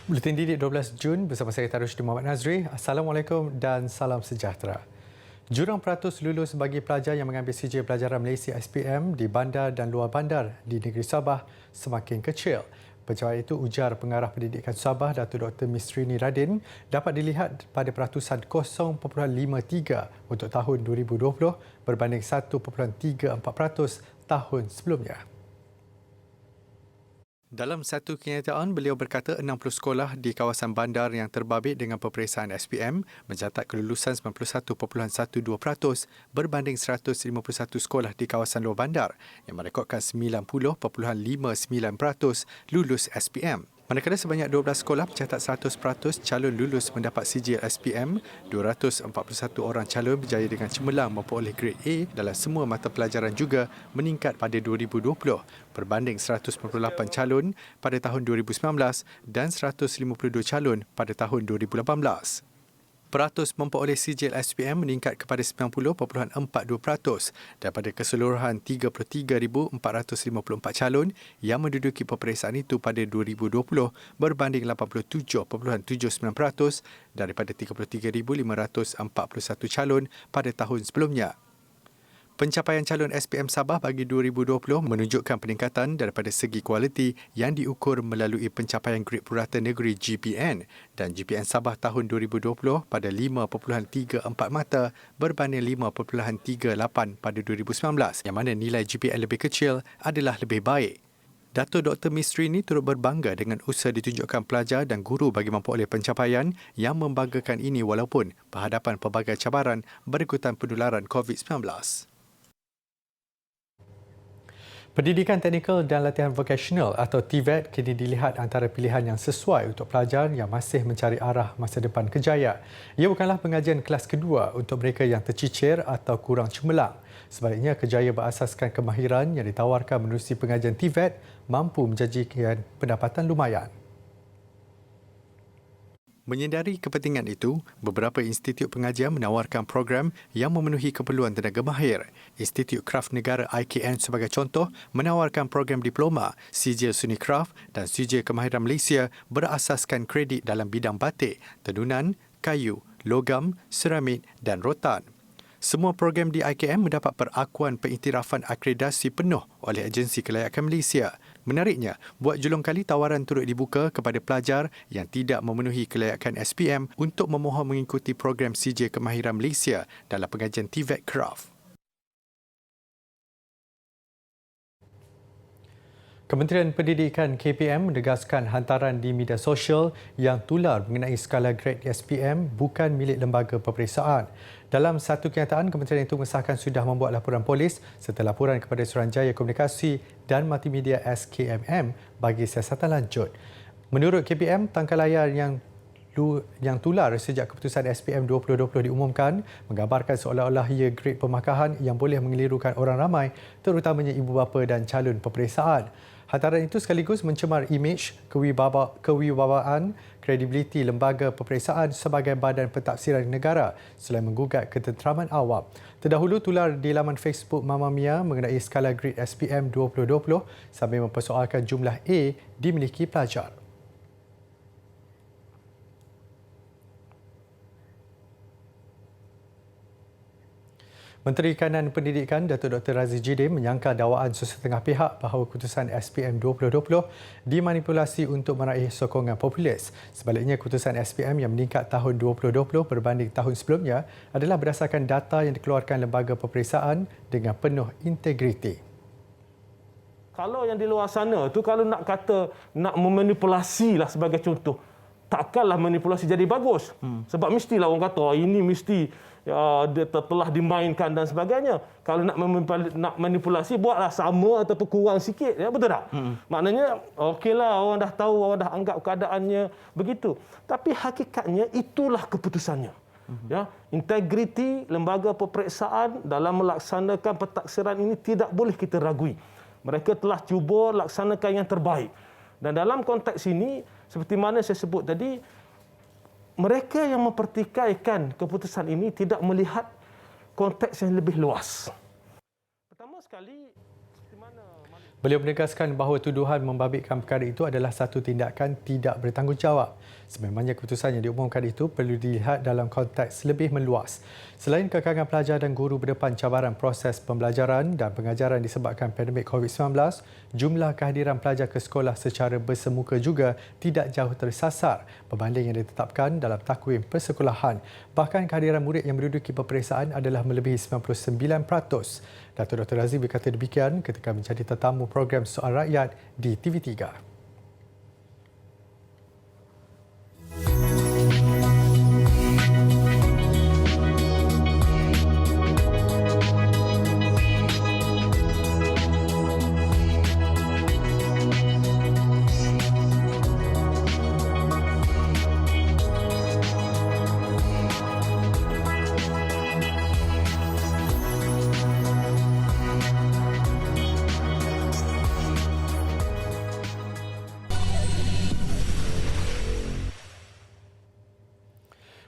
Buletin Didik 12 Jun bersama saya Tarushdin Muhammad Nazri. Assalamualaikum dan salam sejahtera. Jurang peratus lulus bagi pelajar yang mengambil CJ Pelajaran Malaysia SPM di bandar dan luar bandar di negeri Sabah semakin kecil. Pencapaian itu ujar Pengarah Pendidikan Sabah Datuk Dr. Misrini Radin dapat dilihat pada peratusan 0.53 untuk tahun 2020 berbanding 1.34% tahun sebelumnya. Dalam satu kenyataan, beliau berkata 60 sekolah di kawasan bandar yang terbabit dengan peperiksaan SPM mencatat kelulusan 91.12% berbanding 151 sekolah di kawasan luar bandar yang merekodkan 90.59% lulus SPM. Manakala sebanyak 12 sekolah mencatat 100% calon lulus mendapat sijil SPM, 241 orang calon berjaya dengan cemerlang memperoleh grade A dalam semua mata pelajaran juga meningkat pada 2020 berbanding 198 calon pada tahun 2019 dan 152 calon pada tahun 2018. Peratus memperoleh sijil SPM meningkat kepada 90.42% daripada keseluruhan 33,454 calon yang menduduki peperiksaan itu pada 2020 berbanding 87.79% daripada 33,541 calon pada tahun sebelumnya. Pencapaian calon SPM Sabah bagi 2020 menunjukkan peningkatan daripada segi kualiti yang diukur melalui pencapaian grade purata negeri GPN dan GPN Sabah tahun 2020 pada 5.34 mata berbanding 5.38 pada 2019 yang mana nilai GPN lebih kecil adalah lebih baik. Datuk Dr. Misrini turut berbangga dengan usaha ditunjukkan pelajar dan guru bagi memperoleh pencapaian yang membanggakan ini walaupun berhadapan pelbagai cabaran berikutan penularan COVID-19. Pendidikan teknikal dan latihan vokasional atau TVET kini dilihat antara pilihan yang sesuai untuk pelajar yang masih mencari arah masa depan kejaya. Ia bukanlah pengajian kelas kedua untuk mereka yang tercicir atau kurang cemerlang. Sebaliknya, kejaya berasaskan kemahiran yang ditawarkan menerusi pengajian TVET mampu menjanjikan pendapatan lumayan. Menyedari kepentingan itu, beberapa institut pengajian menawarkan program yang memenuhi keperluan tenaga mahir. Institut Kraf Negara IKN sebagai contoh menawarkan program diploma, sijil seni kraf dan sijil kemahiran Malaysia berasaskan kredit dalam bidang batik, tenunan, kayu, logam, seramik dan rotan. Semua program di IKN mendapat perakuan pengiktirafan akreditasi penuh oleh Agensi Kelayakan Malaysia. Menariknya, buat julung kali tawaran turut dibuka kepada pelajar yang tidak memenuhi kelayakan SPM untuk memohon mengikuti program CJ Kemahiran Malaysia dalam pengajian TVET Craft. Kementerian Pendidikan KPM menegaskan hantaran di media sosial yang tular mengenai skala grade SPM bukan milik lembaga peperiksaan. Dalam satu kenyataan, kementerian itu mengesahkan sudah membuat laporan polis serta laporan kepada Suruhanjaya Komunikasi dan Multimedia SKMM bagi siasatan lanjut. Menurut KPM, tangkal layar yang tular sejak keputusan SPM 2020 diumumkan menggambarkan seolah-olah ia grade pemakahan yang boleh mengelirukan orang ramai, terutamanya ibu bapa dan calon peperiksaan. Hantaran itu sekaligus mencemar imej, kewibawaan, kredibiliti lembaga peperiksaan sebagai badan pentafsiran negara selain menggugat ketenteraman awam. Terdahulu tular di laman Facebook Mama Mia mengenai skala grade SPM 2020 sambil mempersoalkan jumlah A dimiliki pelajar. Menteri Kanan Pendidikan Datuk Dr. Razif Jidin menyangkal dakwaan sesetengah pihak bahawa keputusan SPM 2020 dimanipulasi untuk meraih sokongan populis. Sebaliknya, keputusan SPM yang meningkat tahun 2020 berbanding tahun sebelumnya adalah berdasarkan data yang dikeluarkan lembaga peperiksaan dengan penuh integriti. Kalau yang di luar sana tu kalau nak kata nak memanipulasi lah sebagai contoh, takkanlah manipulasi jadi bagus. Sebab mestilah orang kata ini mesti dia telah dimainkan dan sebagainya. Kalau nak manipulasi, buatlah sama ataupun kurang sikit, ya, betul tak? Maknanya okeylah, orang dah tahu, orang dah anggap keadaannya begitu. Tapi hakikatnya itulah keputusannya. Ya, integriti lembaga peperiksaan dalam melaksanakan pentaksiran ini tidak boleh kita ragui. Mereka telah cuba laksanakan yang terbaik. Dan dalam konteks ini, seperti mana saya sebut tadi, mereka yang mempertikaikan keputusan ini tidak melihat konteks yang lebih luas. Pertama sekali, Beliau menegaskan bahawa tuduhan membabitkan perkara itu adalah satu tindakan tidak bertanggungjawab. Sememangnya keputusan yang diumumkan itu perlu dilihat dalam konteks lebih meluas. Selain kekangan pelajar dan guru berdepan cabaran proses pembelajaran dan pengajaran disebabkan pandemik COVID-19, jumlah kehadiran pelajar ke sekolah secara bersemuka juga tidak jauh tersasar berbanding yang ditetapkan dalam takwim persekolahan. Bahkan kehadiran murid yang menduduki peperiksaan adalah melebihi 99%. Datuk Dr. Razif berkata demikian ketika menjadi tetamu program Soal Rakyat di TV3.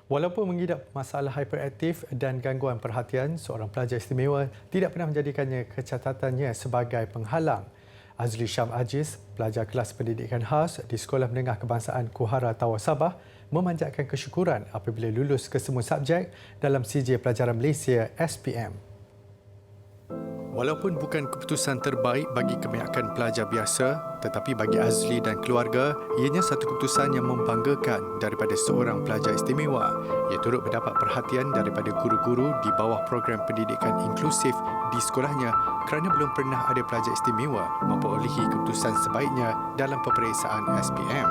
Walaupun mengidap masalah hiperaktif dan gangguan perhatian, seorang pelajar istimewa tidak pernah menjadikannya kecatatannya sebagai penghalang. Azli Syam Aziz, pelajar kelas pendidikan khas di Sekolah Menengah Kebangsaan Kuhara Tawau Sabah, memanjatkan kesyukuran apabila lulus ke semua subjek dalam CJ Pelajaran Malaysia SPM. Walaupun bukan keputusan terbaik bagi kebanyakan pelajar biasa, tetapi bagi Azli dan keluarga, ianya satu keputusan yang membanggakan daripada seorang pelajar istimewa. Ia turut mendapat perhatian daripada guru-guru di bawah program pendidikan inklusif di sekolahnya kerana belum pernah ada pelajar istimewa memperolehi keputusan sebaiknya dalam peperiksaan SPM.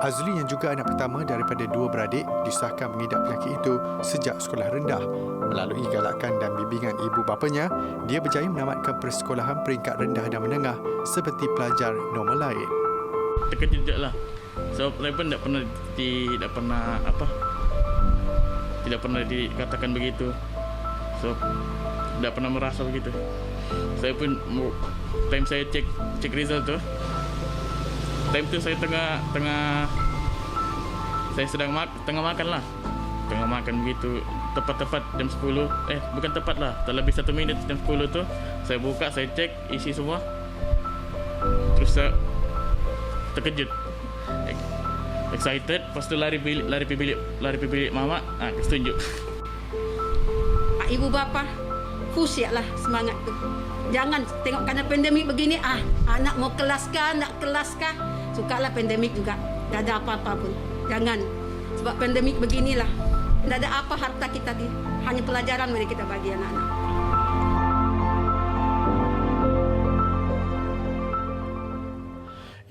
Azli yang juga anak pertama daripada dua beradik disahkan mengidap penyakit itu sejak sekolah rendah. Melalui galakan dan bimbingan ibu bapanya, dia berjaya menamatkan persekolahan peringkat rendah dan menengah seperti pelajar normal lain. Terkejut lah. Sebab saya pun tidak pernah dikatakan begitu. So tidak pernah merasa begitu. Saya pun time saya cek result tu, time tu saya saya sedang tengah makan lah. Tengah makan begitu, tepat jam 10, bukan tepat lah, terlebih 1 minit jam 10 tu, saya buka, saya cek isi semua. Terus saya terkejut, excited, lepas tu lari pergi bilik mama, kesetunjuk. Ibu bapa, pusialah semangat tu. Jangan tengok kerana pandemik begini, anak mau kelas kah, nak kelas kah, sukalah pandemik juga, tak ada apa-apa pun. Jangan, sebab pandemik beginilah. Tidak ada apa harta kita, hanya pelajaran yang kita bagi anak-anak.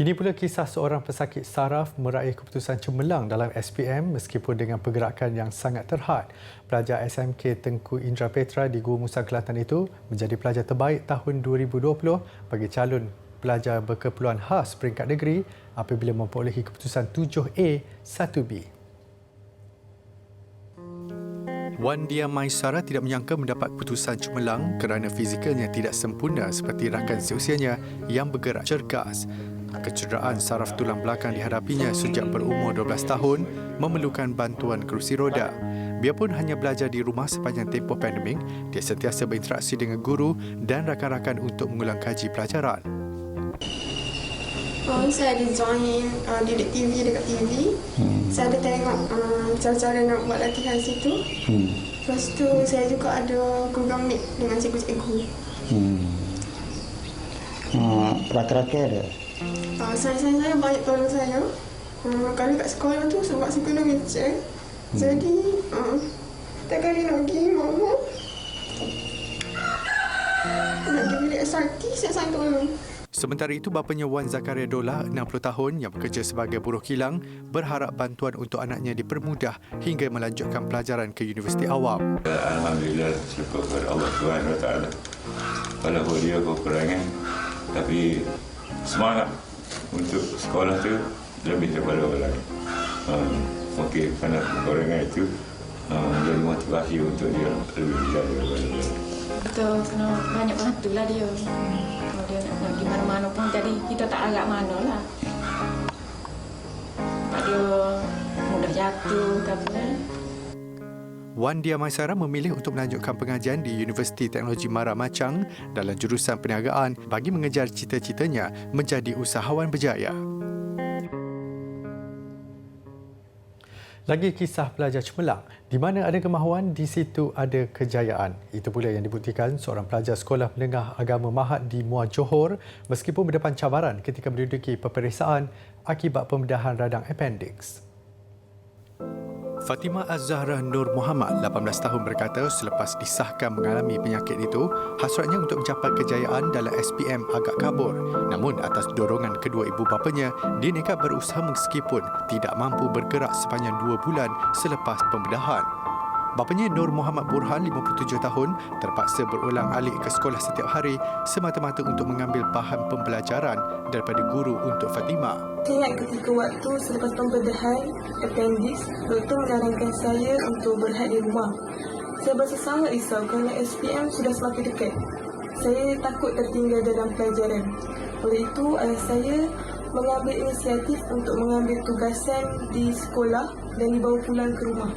Ini pula kisah seorang pesakit saraf meraih keputusan cemerlang dalam SPM meskipun dengan pergerakan yang sangat terhad. Pelajar SMK Tengku Indra Petra di Gua Musang Kelantan itu menjadi pelajar terbaik tahun 2020 bagi calon pelajar berkeperluan khas peringkat negeri apabila memperolehi keputusan 7A 1B. Wan Dia Maisara tidak menyangka mendapat keputusan cemerlang kerana fizikalnya tidak sempurna seperti rakan seusianya yang bergerak cergas. Kecederaan saraf tulang belakang dihadapinya sejak berumur 12 tahun, memerlukan bantuan kerusi roda. Biarpun hanya belajar di rumah sepanjang tempoh pandemik, dia sentiasa berinteraksi dengan guru dan rakan-rakan untuk mengulang kaji pelajaran. Saya ada join didik TV dekat TV. Saya ada tengok cara-cara nak buat latihan situ. Lepas tu saya juga ada Google Meet dengan cikgu-cikgu. Rakan-rakan ada? Saya banyak tolong saya. Kalau kat sekolah tu sebab saya kena wheelchair. Jadi setiap kali nak pergi mama nak pergi bilik SRT, saya tolong. Sementara itu, bapanya Wan Zakaria Dola, 60 tahun yang bekerja sebagai buruh kilang, berharap bantuan untuk anaknya dipermudah hingga melanjutkan pelajaran ke Universiti Awam. Alhamdulillah, syukur kepada Allah Subhanahu Wa Taala. Walaupun dia kekurangan, tapi semangat untuk sekolah tu lebih daripada orang lain. Mungkin kerana kekurangan itu menjadi motivasi untuk dia lebih belajar daripada orang lain. Betul, kena banyak bantulah dia. Kalau dia nak pergi mana-mana pun, jadi kita tak agak mana lah. Sebab dia mudah jatuh, tak apa. Wan Dia Maisara memilih untuk melanjutkan pengajian di Universiti Teknologi Mara Machang dalam jurusan perniagaan bagi mengejar cita-citanya menjadi usahawan berjaya. Lagi kisah pelajar cemerlang. Di mana ada kemahuan, di situ ada kejayaan. Itu pula yang dibuktikan seorang pelajar Sekolah Menengah Agama Mahat di Muar Johor meskipun berdepan cabaran ketika menduduki peperiksaan akibat pembedahan radang appendix. Fatimah Az-Zahra Nur Muhammad, 18 tahun berkata selepas disahkan mengalami penyakit itu, hasratnya untuk mencapai kejayaan dalam SPM agak kabur. Namun atas dorongan kedua ibu bapanya, dia nekat berusaha meskipun tidak mampu bergerak sepanjang 2 bulan selepas pembedahan. Bapanya Nur Muhammad Burhan, 57 tahun, terpaksa berulang-alik ke sekolah setiap hari semata-mata untuk mengambil bahan pembelajaran daripada guru untuk Fatimah. Saya ingat ketika waktu selepas pembedahan appendix, doktor menyarankan saya untuk berehat di rumah. Saya berasa sangat risau kerana SPM sudah semakin dekat. Saya takut tertinggal dalam pelajaran. Oleh itu, ayah saya mengambil inisiatif untuk mengambil tugasan di sekolah dan dibawa pulang ke rumah.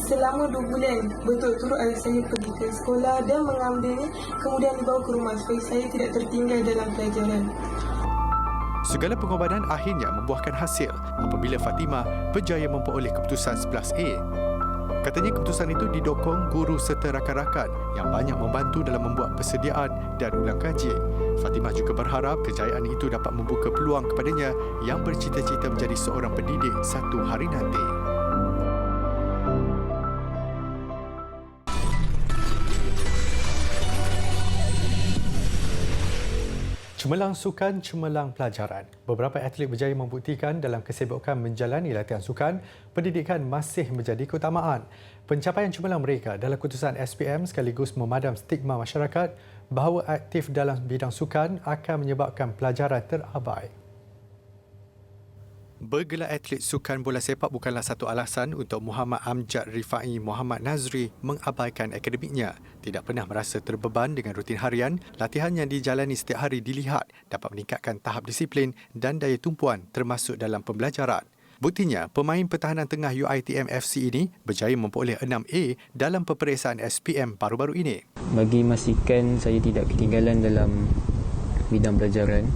Selama 2 bulan betul-betul ayah saya pergi ke sekolah dan mengambilnya, kemudian dibawa ke rumah supaya saya tidak tertinggal dalam pelajaran. Segala pengorbanan akhirnya membuahkan hasil apabila Fatimah berjaya memperoleh keputusan 11A. Katanya keputusan itu didokong guru serta rakan-rakan yang banyak membantu dalam membuat persediaan dan ulang kaji. Fatimah juga berharap kejayaan itu dapat membuka peluang kepadanya yang bercita-cita menjadi seorang pendidik satu hari nanti. Cemerlang sukan, cemerlang pelajaran. Beberapa atlet berjaya membuktikan dalam kesibukan menjalani latihan sukan, pendidikan masih menjadi keutamaan. Pencapaian cemerlang mereka dalam keputusan SPM sekaligus memadam stigma masyarakat bahawa aktif dalam bidang sukan akan menyebabkan pelajaran terabai. Bergelar atlet sukan bola sepak bukanlah satu alasan untuk Muhammad Amjad Rifai Muhammad Nazri mengabaikan akademiknya. Tidak pernah merasa terbeban dengan rutin harian, latihan yang dijalani setiap hari dilihat dapat meningkatkan tahap disiplin dan daya tumpuan termasuk dalam pembelajaran. Buktinya, pemain pertahanan tengah UiTM FC ini berjaya memperoleh 6A dalam peperiksaan SPM baru-baru ini. Bagi memastikan saya tidak ketinggalan dalam bidang pelajaran,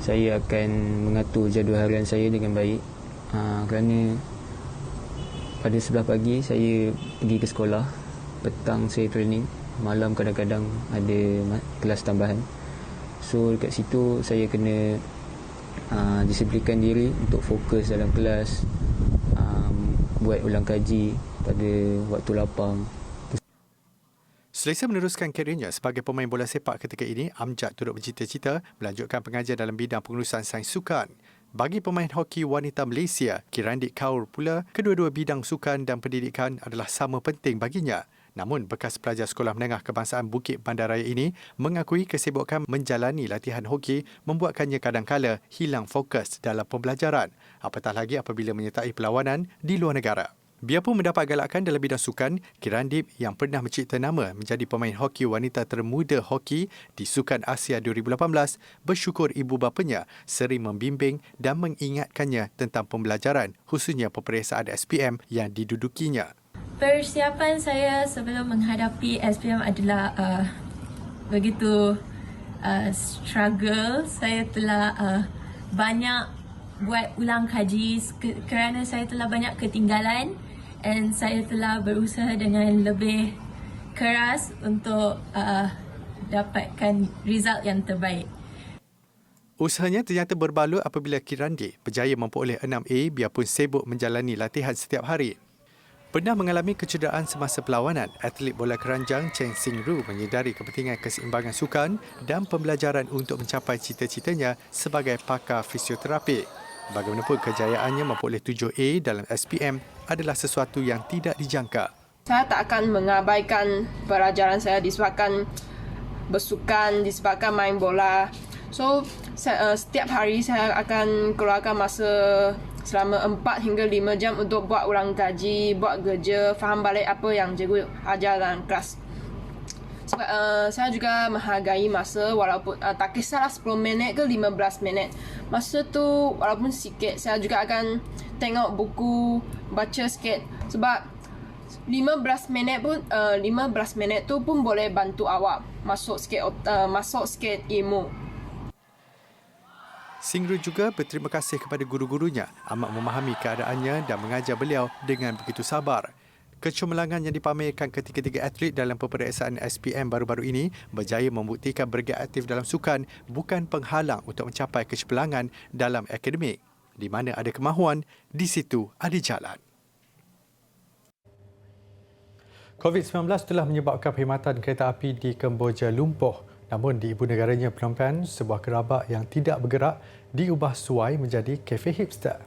saya akan mengatur jadual harian saya dengan baik kerana pada 11 pagi saya pergi ke sekolah, petang saya training, malam kadang-kadang ada kelas tambahan. So dekat situ saya kena disiplinkan diri untuk fokus dalam kelas, buat ulang kaji pada waktu lapang. Selesa meneruskan kerjanya sebagai pemain bola sepak ketika ini, Amjad turut bercita-cita melanjutkan pengajian dalam bidang pengurusan sains sukan. Bagi pemain hoki wanita Malaysia, Kirandi Kaur pula, kedua-dua bidang sukan dan pendidikan adalah sama penting baginya. Namun, bekas pelajar Sekolah Menengah Kebangsaan Bukit Bandaraya ini mengakui kesibukan menjalani latihan hoki membuatkannya kadang-kala hilang fokus dalam pembelajaran, apatah lagi apabila menyertai perlawanan di luar negara. Biarpun mendapat galakan dalam bidang sukan, Kirandip yang pernah mencipta nama menjadi pemain hoki wanita termuda hoki di Sukan Asia 2018 bersyukur ibu bapanya sering membimbing dan mengingatkannya tentang pembelajaran khususnya peperiksaan SPM yang didudukinya. Persiapan saya sebelum menghadapi SPM adalah begitu struggle. Saya telah banyak buat ulang kaji kerana saya telah banyak ketinggalan. Dan saya telah berusaha dengan lebih keras untuk dapatkan result yang terbaik. Usahanya ternyata berbaloi apabila Kirandi berjaya memperoleh 6A biarpun sibuk menjalani latihan setiap hari. Pernah mengalami kecederaan semasa perlawanan, atlet bola keranjang Cheng Sing Ru menyedari kepentingan keseimbangan sukan dan pembelajaran untuk mencapai cita-citanya sebagai pakar fisioterapi. Bagaimanapun kejayaannya memperoleh 7A dalam SPM adalah sesuatu yang tidak dijangka. Saya tak akan mengabaikan pelajaran saya disebabkan bersukan, disebabkan main bola. So, setiap hari saya akan keluarkan masa selama 4 hingga 5 jam untuk buat ulang kaji, buat kerja, faham balik apa yang cikgu ajar dalam kelas. Saya juga menghargai masa walaupun tak kisahlah 10 minit ke 15 minit. Masa tu walaupun sikit, saya juga akan tengok buku, baca sikit. Sebab 15 minit tu pun boleh bantu awak masuk sikit ilmu. Singru juga berterima kasih kepada guru-gurunya amat memahami keadaannya dan mengajar beliau dengan begitu sabar. Kecemerlangan yang dipamerkan ketiga-tiga atlet dalam peperiksaan SPM baru-baru ini berjaya membuktikan bergiat aktif dalam sukan bukan penghalang untuk mencapai kecemerlangan dalam akademik. Di mana ada kemahuan, di situ ada jalan. COVID-19 telah menyebabkan perkhidmatan kereta api di Kemboja lumpuh. Namun di ibu negaranya Phnom Penh, sebuah gerabak yang tidak bergerak diubah suai menjadi kafe hipster.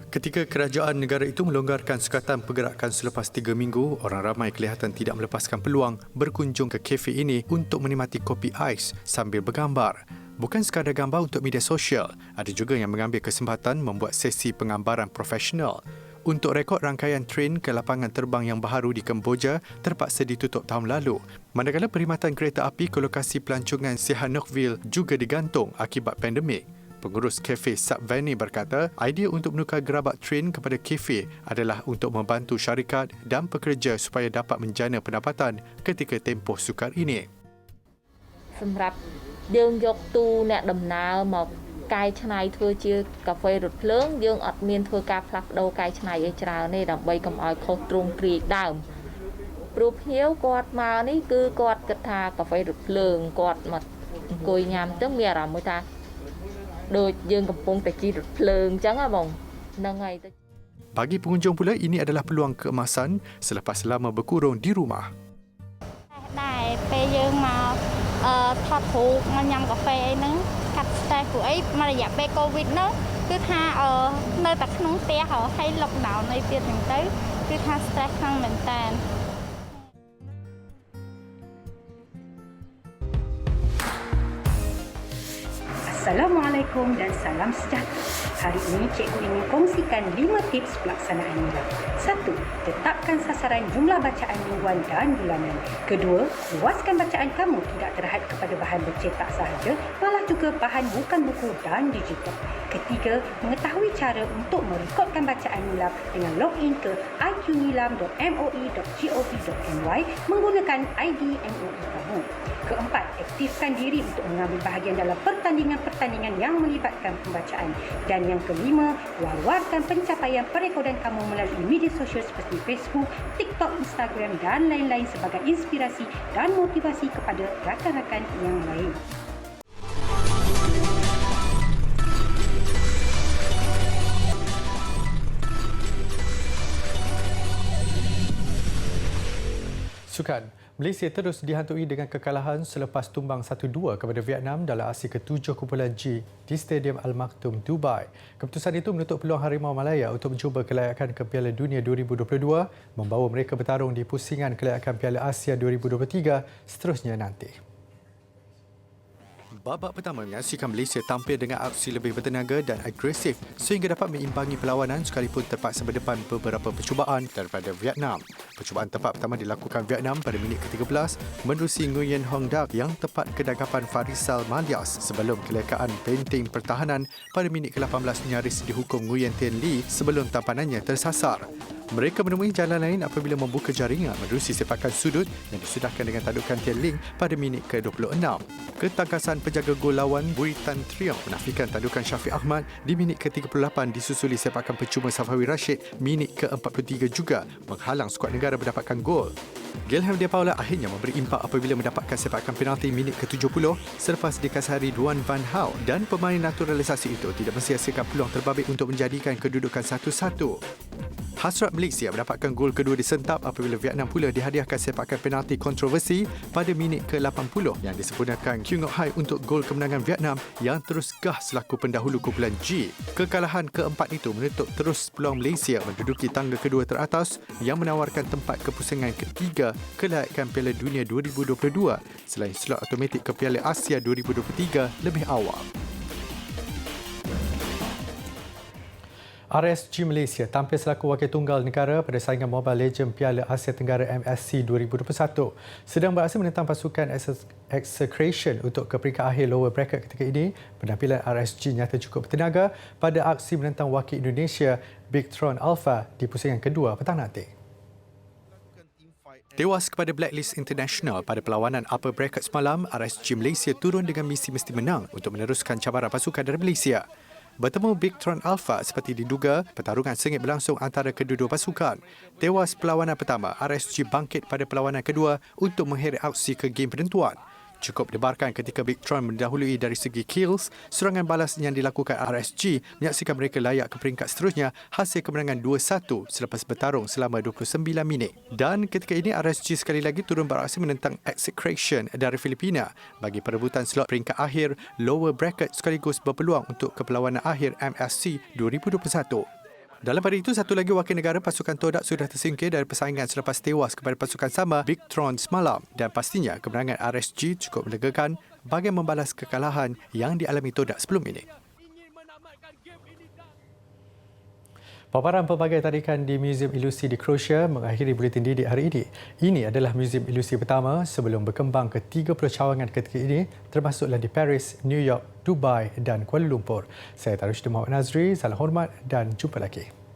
Ketika kerajaan negara itu melonggarkan sukatan pergerakan selepas 3 minggu, orang ramai kelihatan tidak melepaskan peluang berkunjung ke kafe ini untuk menikmati kopi ais sambil bergambar. Bukan sekadar gambar untuk media sosial, ada juga yang mengambil kesempatan membuat sesi penggambaran profesional. Untuk rekod rangkaian train ke lapangan terbang yang baharu di Kemboja terpaksa ditutup tahun lalu. Manakala perkhidmatan kereta api ke lokasi pelancongan Sihanoukville juga digantung akibat pandemik. Pengurus kafe Subvani berkata, idea untuk menukar gerabak train kepada kafe adalah untuk membantu syarikat dan pekerja supaya dapat menjana pendapatan ketika tempoh sukar ini. សម្រាប់យើងយកទូអ្នកដំណើរមកកែច្នៃធ្វើជាកាហ្វេរថភ្លើងយើងអត់មានធ្វើការផ្លាស់ប្ដូរកែច្នៃឲ្យច្រើនទេដើម្បីកុំឲ្យខុសទ្រង់ទ្រាយដើមព្រោះភ្ញៀវគាត់មកនេះគឺគាត់គិតថាកាហ្វេរថភ្លើងគាត់មកអង្គុយញ៉ាំទៅមានអារម្មណ៍មួយថាដូចយើងកំពុងតែជិះរថភ្លើងអញ្ចឹងហ៎បងហ្នឹងហើយទៅ Bagi pengunjung pula, ini adalah peluang keemasan selepas lama berkurung di rumah. ដែរពេលយើងមកថតរូបមកញ៉ាំកាហ្វេអីហ្នឹងកាត់ stress ព្រោះអីមករយៈពេល COVID ហ្នឹងគឺថានៅតែក្នុងផ្ទះហើយ lockdown អីទៀតហ្នឹងទៅគឺថា stress ខ្លាំងមែនតើ Assalamualaikum dan salam sejahtera. Hari ini cikgu ingin kongsikan 5 tips pelaksanaan nilai. 1. Tetapkan sasaran jumlah bacaan mingguan dan bulanan. Kedua, luaskan bacaan kamu tidak terhad kepada bahan bercetak sahaja, malah juga bahan bukan buku dan digital. Ketiga, mengetahui cara untuk merekodkan bacaan nilai dengan login ke iqnilam.moi.gov.my menggunakan ID MOE kamu. Keempat, aktifkan diri untuk mengambil bahagian dalam pertandingan-pertandingan yang melibatkan pembacaan. Dan yang kelima, war-warkan pencapaian perekodan kamu melalui media sosial seperti Facebook, TikTok, Instagram dan lain-lain sebagai inspirasi dan motivasi kepada rakan-rakan yang lain. Sukan. Malaysia terus dihantui dengan kekalahan selepas tumbang 1-2 kepada Vietnam dalam aksi ke-7 kumpulan G di Stadium Al Maktoum, Dubai. Keputusan itu menutup peluang Harimau Malaya untuk mencuba kelayakan ke Piala Dunia 2022, membawa mereka bertarung di pusingan kelayakan Piala Asia 2023 seterusnya nanti. Babak pertama menyaksikan Malaysia tampil dengan aksi lebih bertenaga dan agresif sehingga dapat meimbangi perlawanan sekalipun terpaksa berdepan beberapa percubaan daripada Vietnam. Percubaan tempat pertama dilakukan Vietnam pada minit ke-13 menerusi Nguyen Hong Dak yang tepat kedagapan Farisal Malias sebelum kelekaan benteng pertahanan pada minit ke-18 nyaris dihukum Nguyen Tien Lee sebelum tampanannya tersasar. Mereka menemui jalan lain apabila membuka jaringan menerusi sepakan sudut yang disudahkan dengan tadukan Tien Ling pada minit ke-26. Ketangkasan penjaga gol lawan Bui Tan Triong menafikan tadukan Syafiq Ahmad di minit ke-38 disusuli sepakan percuma Safawi Rashid minit ke-43 juga menghalang skuad negara mendapatkan gol. Guilherme de Paula akhirnya memberi impak apabila mendapatkan sepakan penalti minit ke-70 selepas dikasari Duan Van Hau dan pemain naturalisasi itu tidak mensia-siakan peluang terbabit untuk menjadikan kedudukan 1-1. Hasrat Malaysia mendapatkan gol kedua disentap apabila Vietnam pula dihadiahkan sepakan penalti kontroversi pada minit ke-80 yang disempurnakan Kyu Ngoc Hai untuk gol kemenangan Vietnam yang terus gah selaku pendahulu kumpulan G. Kekalahan keempat itu menutup terus peluang Malaysia menduduki tangga kedua teratas yang menawarkan tempat ke pusingan ketiga kelayakan Piala Dunia 2022 selain slot automatik ke Piala Asia 2023 lebih awal. RSG Malaysia tampil selaku wakil tunggal negara pada saingan Mobile Legends Piala Asia Tenggara MSC 2021. Sedang beraksi menentang pasukan Execration untuk ke peringkat akhir lower bracket ketika ini. Penampilan RSG nyata cukup bertenaga pada aksi menentang wakil Indonesia Bigtron Alpha di pusingan kedua petang nanti. Tewas kepada Blacklist International pada perlawanan upper bracket semalam, RSG Malaysia turun dengan misi mesti menang untuk meneruskan cabaran pasukan dari Malaysia. Bertemu Bigtron Alpha seperti diduga, pertarungan sengit berlangsung antara kedua-dua pasukan. Tewas perlawanan pertama, RSG bangkit pada perlawanan kedua untuk mengheret aksi ke game penentuan. Cukup debarkan ketika Bigtron mendahului dari segi kills, serangan balas yang dilakukan RSG menyaksikan mereka layak ke peringkat seterusnya hasil kemenangan 2-1 selepas bertarung selama 29 minit. Dan ketika ini RSG sekali lagi turun beraksi menentang Execration dari Filipina bagi perebutan slot peringkat akhir lower bracket sekaligus berpeluang untuk ke perlawanan akhir MSC 2021. Dalam pada itu, satu lagi wakil negara pasukan Todak sudah tersingkir dari persaingan selepas tewas kepada pasukan sama Bigtron semalam dan pastinya kemenangan RSG cukup melegakan bagi membalas kekalahan yang dialami Todak sebelum ini. Paparan pelbagai tarikan di Museum Ilusi di Croatia mengakhiri buletin didik hari ini. Ini adalah museum ilusi pertama sebelum berkembang ke 30 cawangan ketika ini, termasuklah di Paris, New York, Dubai dan Kuala Lumpur. Saya Tarusyidin Muhammad Nazri, salam hormat dan jumpa lagi.